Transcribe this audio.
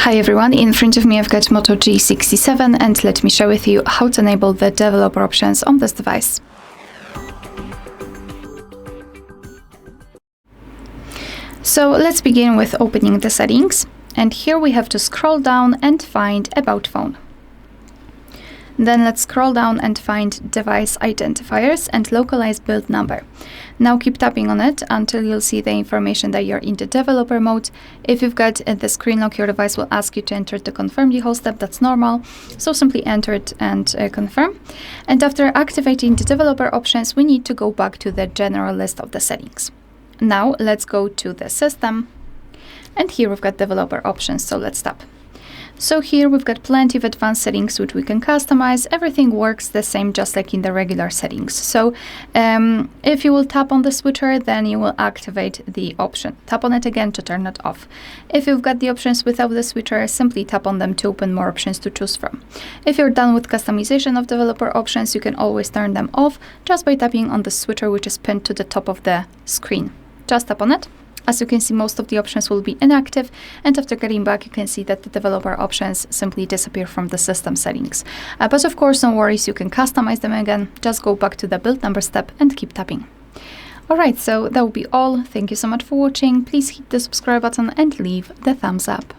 Hi everyone, in front of me I've got Moto G67 and let me share with you how to enable the developer options on this device. So let's begin with opening the settings, and here we have to scroll down and find About Phone. Then let's scroll down and find Device Identifiers and Localize Build Number. Now keep tapping on it until you'll see the information that you're in the developer mode. If you've got the screen lock, your device will ask you to enter to confirm the whole step. That's normal. So simply enter it and confirm. And after activating the developer options, we need to go back to the general list of the settings. Now let's go to the system. And here we've got developer options. So let's tap. So here we've got plenty of advanced settings which we can customize. Everything works the same, just like in the regular settings. So if you will tap on the switcher, then you will activate the option. Tap on it again to turn it off. If you've got the options without the switcher, simply tap on them to open more options to choose from. If you're done with customization of developer options, you can always turn them off just by tapping on the switcher, which is pinned to the top of the screen. Just tap on it. As you can see, most of the options will be inactive, and after getting back, you can see that the developer options simply disappear from the system settings. But of course, no worries, you can customize them again. Just go back to the build number step and keep tapping. Alright, so that will be all. Thank you so much for watching. Please hit the subscribe button and leave the thumbs up.